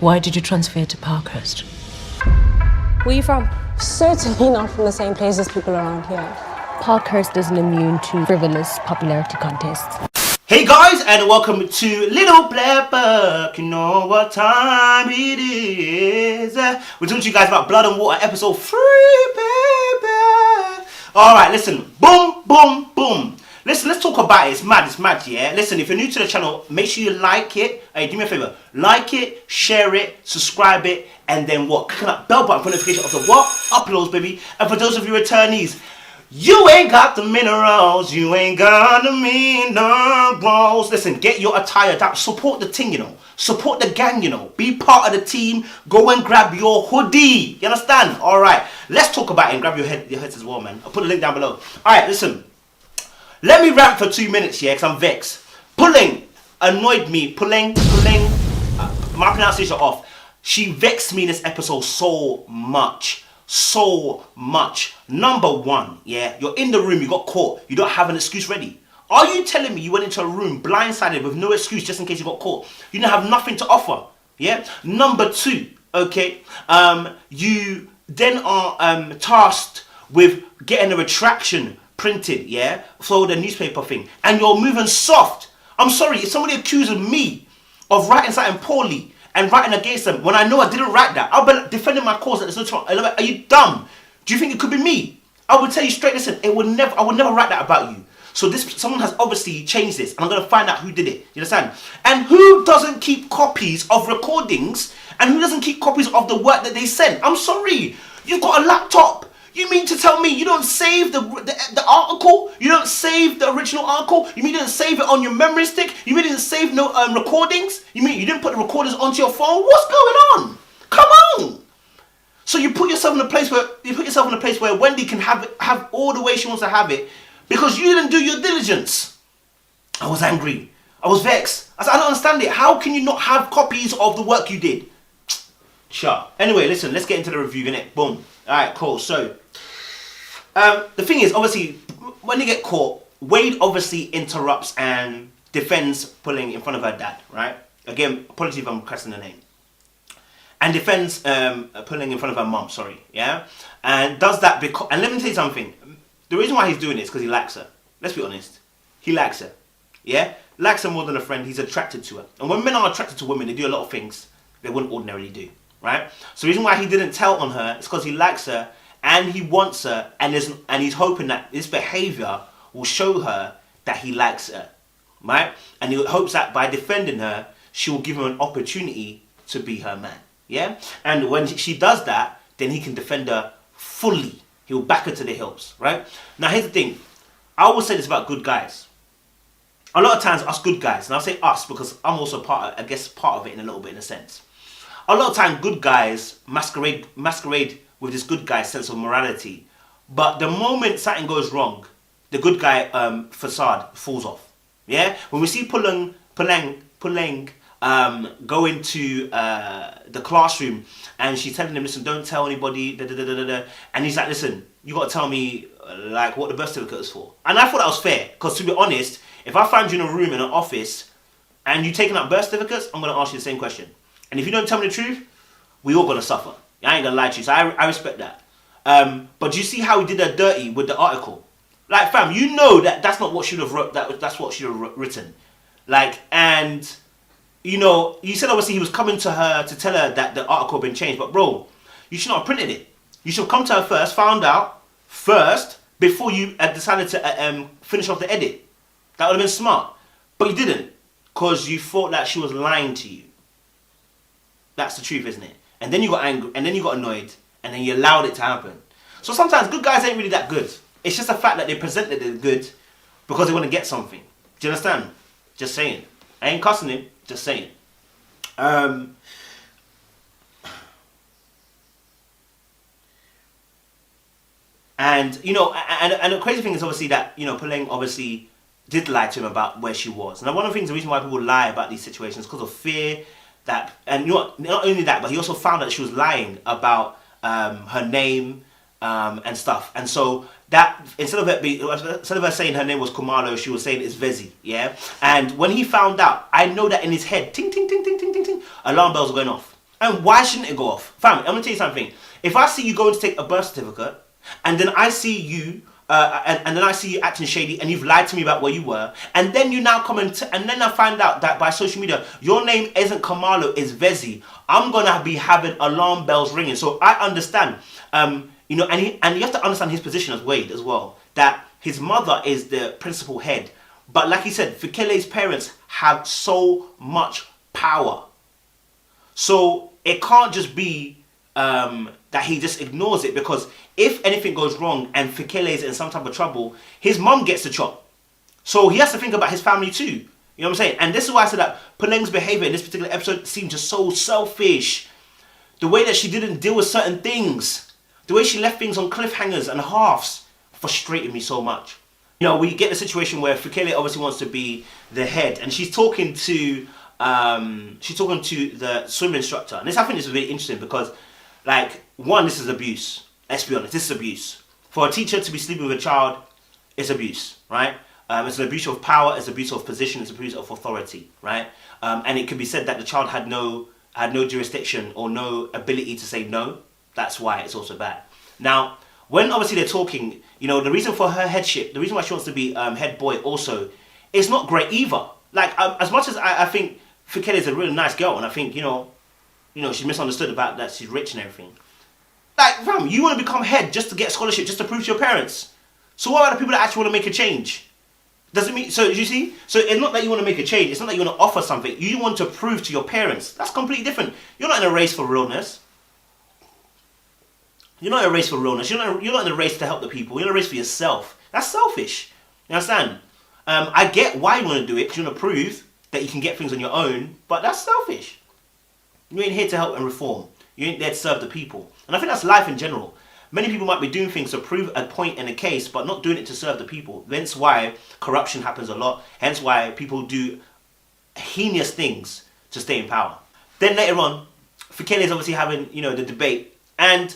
Why did you transfer to Parkhurst? Where are you from? Certainly not from the same place as people around here. Parkhurst isn't immune to frivolous popularity contests. Hey guys, and welcome to Little Black Book. You know what time it is. We're talking to you guys about Blood and Water episode 3, baby. Alright, listen. Boom, boom, boom. Listen, let's talk about it. It's mad, yeah? Listen, if you're new to the channel, make sure you like it. Hey, do me a favor. Like it, share it, subscribe it, and then what? Click on that bell button for notification of the what? Uploads, baby. And for those of you returnees, you ain't got the minerals, you ain't got the minerals. Listen, get your attire down. Support the team, you know. Support the gang, you know. Be part of the team. Go and grab your hoodie. You understand? Alright, let's talk about it and grab your heads as well, man. I'll put the link down below. Alright, listen. Let me rant for 2 minutes, yeah, because I'm vexed. Puleng annoyed me. Puleng, my pronunciation off. She vexed me in this episode so much. So much. Number one, yeah, you're in the room, you got caught, you don't have an excuse ready. Are you telling me you went into a room blindsided with no excuse just in case you got caught? You didn't have nothing to offer, yeah? Number two, okay, you then are tasked with getting a retraction printed, yeah, for the newspaper thing, and you're moving soft. I'm sorry, if somebody accuses me of writing something poorly and writing against them when I know I didn't write that, I'll be defending my cause. There's no trouble. Are you dumb? Do you think it could be me? I would tell you straight, listen, I would never write that about you. So someone has obviously changed this, and I'm gonna find out who did it. You understand? And who doesn't keep copies of recordings, and who doesn't keep copies of the work that they sent? I'm sorry, you've got a laptop. You mean to tell me you don't save the article? You don't save the original article? You mean you didn't save it on your memory stick? You mean you didn't save no recordings? You mean you didn't put the recordings onto your phone? What's going on? Come on! So you put yourself in a place where Wendy can have all the way she wants to have it because you didn't do your diligence. I was angry. I was vexed. I said, I don't understand it. How can you not have copies of the work you did? Sure. Anyway, listen, let's get into the review, innit? Boom. Alright, cool. So, the thing is, obviously, when they get caught, Wade obviously interrupts and defends Puleng in front of her dad, right? Again, apologies if I'm cussing the name. And defends Puleng in front of her mom, sorry, yeah? And does that because, and let me tell you something. The reason why he's doing it is because he likes her. Let's be honest. He likes her, yeah? Likes her more than a friend. He's attracted to her. And when men are attracted to women, they do a lot of things they wouldn't ordinarily do. Right? So the reason why he didn't tell on her is because he likes her and he wants her and he's hoping that this behavior will show her that he likes her. Right? And he hopes that by defending her, she will give him an opportunity to be her man. Yeah? And when she does that, then he can defend her fully. He'll back her to the hills. Right? Now here's the thing. I always say this about good guys. A lot of times us good guys, and I'll say us because I'm also part of it in a little bit in a sense. A lot of time, good guys masquerade with this good guy sense of morality. But the moment something goes wrong, the good guy facade falls off. Yeah? When we see Puleng go into the classroom and she's telling him, listen, don't tell anybody, and he's like, listen, you got to tell me like what the birth certificate is for. And I thought that was fair, because to be honest, if I find you in a room in an office and you taking out birth certificates, I'm going to ask you the same question. And if you don't tell me the truth, we all gonna suffer. I ain't gonna lie to you, so I respect that. But do you see how he did that dirty with the article? Like, fam, you know that's not what should have wrote. That's what should have written. Like, and you know, you said obviously he was coming to her to tell her that the article had been changed. But bro, you should not have printed it. You should have come to her first, found out first before you decided to finish off the edit. That would have been smart. But you didn't, because you thought that she was lying to you. That's the truth, isn't it? And then you got angry, and then you got annoyed, and then you allowed it to happen. So sometimes good guys ain't really that good. It's just the fact that they presented it good because they want to get something. Do you understand? Just saying. I ain't cussing him, just saying. And, you know, and the crazy thing is obviously that, you know, Puleng obviously did lie to him about where she was. Now, one of the things, the reason why people lie about these situations is because of fear. That, and you know, not only that, but he also found that she was lying about her name and stuff. And so that instead of her saying her name was Kumalo, she was saying it's Vezi, yeah. And when he found out, I know that in his head, ting ting ting ting ting ting ting, alarm bells were going off. And why shouldn't it go off? Fam, I'm gonna tell you something. If I see you going to take a birth certificate, and then I see you, and then I see you acting shady, and you've lied to me about where you were, and then you now come and then I find out that by social media your name isn't Kamalo, it's Vezi, I'm gonna be having alarm bells ringing. So I understand, you know, and you have to understand his position as Wade as well. That his mother is the principal head, but like he said, Fikele's parents have so much power. So it can't just be that he just ignores it, because if anything goes wrong and Fikele is in some type of trouble, his mum gets the chop. So he has to think about his family too. You know what I'm saying? And this is why I said that Puleng's behavior in this particular episode seemed just so selfish. The way that she didn't deal with certain things, the way she left things on cliffhangers and halves, frustrated me so much. You know, we get the situation where Fikele obviously wants to be the head, and she's talking to the swim instructor. And this, I think, is really interesting because, like, one, this is abuse. Let's be honest, this is abuse. For a teacher to be sleeping with a child, it's abuse, right? It's an abuse of power, it's abuse of position, it's abuse of authority, right? And it could be said that the child had no jurisdiction or no ability to say no. That's why it's also bad. Now, when obviously they're talking, you know, the reason for her headship, the reason why she wants to be head boy also, is not great either. Like, as much as I think Fikele is a really nice girl, and I think, you know, she's misunderstood about that she's rich and everything. Like, fam, you want to become head just to get a scholarship, just to prove to your parents. So what about the people that actually want to make a change? Doesn't mean, so you see? So it's not that you want to make a change, it's not that you want to offer something. You want to prove to your parents. That's completely different. You're not in a race for realness. You're not in a race for realness. You're not in a race to help the people. You're in a race for yourself. That's selfish. You understand? I get why you want to do it, because you want to prove that you can get things on your own, but that's selfish. You ain't here to help and reform. You ain't there to serve the people. And I think that's life in general. Many people might be doing things to prove a point in a case, but not doing it to serve the people. Hence why corruption happens a lot. Hence why people do heinous things to stay in power. Then later on, Fikele is obviously having, you know, the debate. And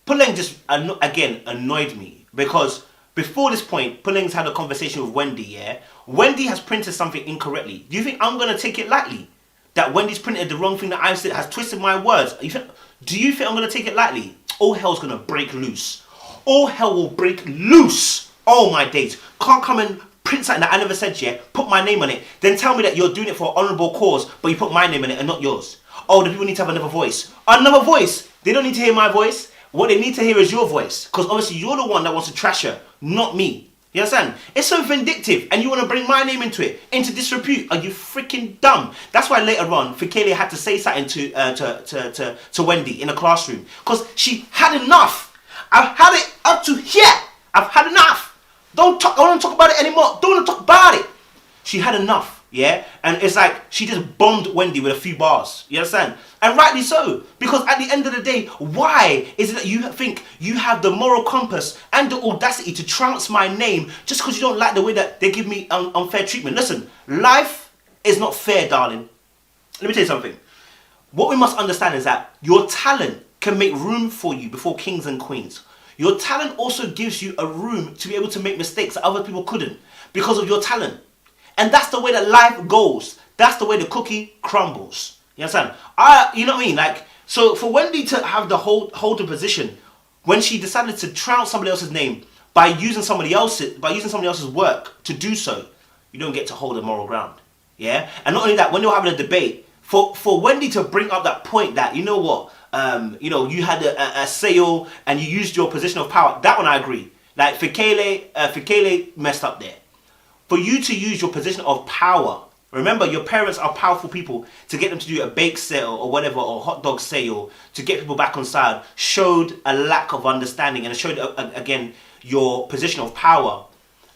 Puleng just, again, annoyed me. Because before this point, Puleng's had a conversation with Wendy, yeah? Wendy has printed something incorrectly. Do you think I'm going to take it lightly? That Wendy's printed the wrong thing that I've said, has twisted my words. Do you think I'm going to take it lightly? All hell's going to break loose. All hell will break loose. Oh my days. Can't come and print something that I never said yet, put my name on it, then tell me that you're doing it for an honourable cause, but you put my name on it and not yours. Oh, the people need to have another voice. Another voice. They don't need to hear my voice. What they need to hear is your voice. Because obviously you're the one that wants to trash her, not me. You understand? It's so vindictive, and you want to bring my name into it, into disrepute. Are you freaking dumb? That's why later on, Fikele had to say something to Wendy in the classroom, because she had enough. I've had it up to here. I've had enough. I don't want to talk about it anymore. Don't want to talk about it. She had enough, yeah? And it's like she just bombed Wendy with a few bars. You understand? And rightly so. Because at the end of the day, why is it that you think you have the moral compass and the audacity to trounce my name just because you don't like the way that they give me unfair treatment? Listen, life is not fair, darling. Let me tell you something. What we must understand is that your talent can make room for you before kings and queens. Your talent also gives you a room to be able to make mistakes that other people couldn't because of your talent. And that's the way that life goes. That's the way the cookie crumbles. You understand? You know what I mean? Like, so for Wendy to have the hold the position when she decided to trounce somebody else's name by using somebody else's work to do so, you don't get to hold a moral ground. Yeah? And not only that, when they were having a debate, for Wendy to bring up that point that, you know what, you know, you had a sale and you used your position of power, that one I agree. Like, Fikele messed up there. For you to use your position of power, remember your parents are powerful people, to get them to do a bake sale or whatever, or hot dog sale, to get people back on side, showed a lack of understanding, and it showed, again, your position of power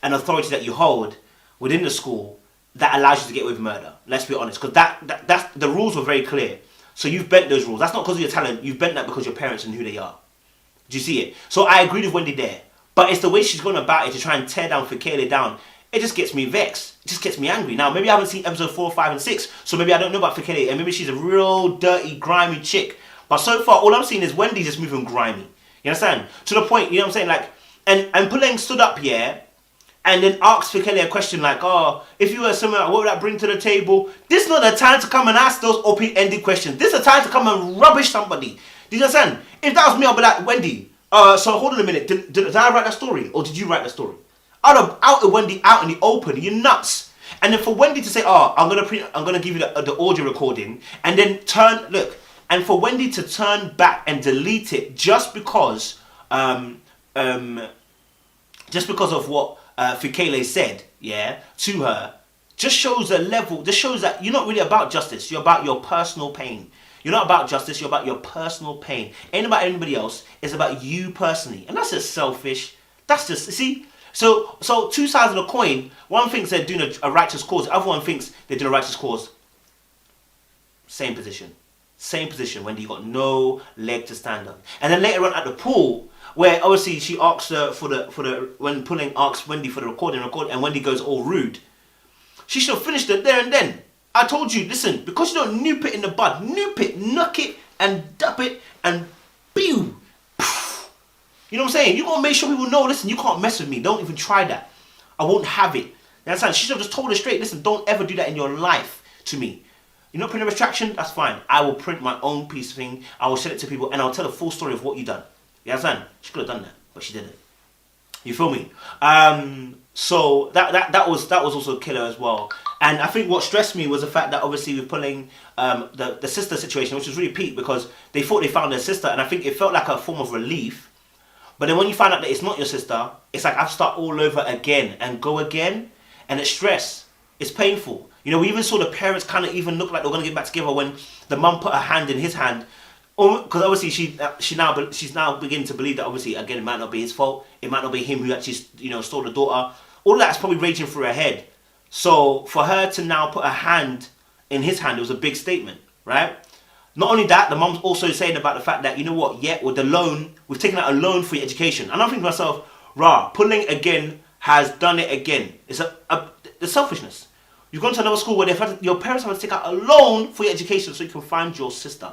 and authority that you hold within the school that allows you to get away with murder. Let's be honest, because that's the rules were very clear. So you've bent those rules. That's not because of your talent. You've bent that because your parents and who they are. Do you see it? So I agree with Wendy there. But it's the way she's gone about it to try and tear down Fikele down. It just gets me vexed. It just gets me angry. Now, maybe I haven't seen episode 4, 5, and 6, so maybe I don't know about Fikele, and maybe she's a real dirty, grimy chick. But so far, all I'm seeing is Wendy just moving grimy. You understand? To the point, you know what I'm saying? Like, and Puleng stood up here and then asks Fikele a question like, oh, if you were somewhere, what would that bring to the table? This is not the time to come and ask those open-ended questions. This is the time to come and rubbish somebody. Do you understand? If that was me, I'd be like, Wendy, so hold on a minute. Did I write that story? Or did you write the story? Out of Wendy, out in the open. You're nuts. And then for Wendy to say, oh, I'm gonna give you the audio recording, and then and for Wendy to turn back and delete it just because of what Fikele said, yeah, to her, just shows a level. Just shows that you're not really about justice. You're about your personal pain. You're not about justice. You're about your personal pain. Ain't about anybody else. It's about you personally, and that's just selfish. That's just, see. So two sides of the coin. One thinks they're doing a righteous cause. The other one thinks they're doing a righteous cause. Same position. Same position when you got no leg to stand on. And then later on at the pool, where obviously she asks her when Puleng asks Wendy for the recording, and Wendy goes all rude. She should have finished it there and then. I told you, listen, because you don't nip it in the bud, nip it, knock it, and dub it, and pew. You know what I'm saying? You gotta make sure people know, listen, you can't mess with me. Don't even try that. I won't have it. You understand? She should have just told her straight, listen, don't ever do that in your life to me. You're not printing a retraction? That's fine. I will print my own piece of thing. I will send it to people, and I'll tell the full story of what you done. You understand? She could have done that, but she didn't. You feel me? So that was also a killer as well. And I think what stressed me was the fact that obviously we're pulling the sister situation, which was really peak because they thought they found their sister, and I think it felt like a form of relief. But then when you find out that it's not your sister, it's like I have to start all over again and go again, and it's stress. It's painful. You know, we even saw the parents kind of even look like they were going to get back together when the mum put her hand in his hand. Because obviously she's now beginning to believe that obviously, again, it might not be his fault. It might not be him who actually, you know, stole the daughter. All of that's probably raging through her head. So for her to now put her hand in his hand, it was a big statement, right? Not only that, the mum's also saying about the fact that, you know what, yeah, with the loan, we've taken out a loan for your education. And I'm thinking to myself, Puleng again has done it again. It's the selfishness. You've gone to another school where your parents have to take out a loan for your education so you can find your sister.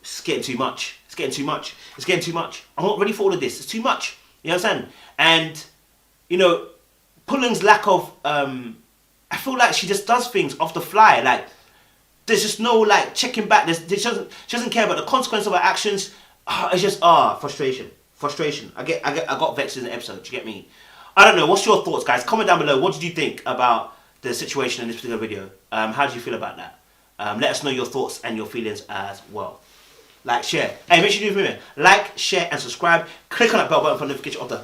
It's getting too much. It's getting too much. It's getting too much. I'm not ready for all of this. It's too much. You understand? And, you know, Puleng's lack of, I feel like she just does things off the fly. Like, there's just no, like, checking back. She doesn't care about the consequence of her actions. It's just, frustration. Frustration. I got vexed in the episode. Do you get me? I don't know. What's your thoughts, guys? Comment down below. What did you think about the situation in this particular video? How did you feel about that? Let us know your thoughts and your feelings as well. Like, share. Hey, make sure you do me. Like, share, and subscribe. Click on that bell button for notification of the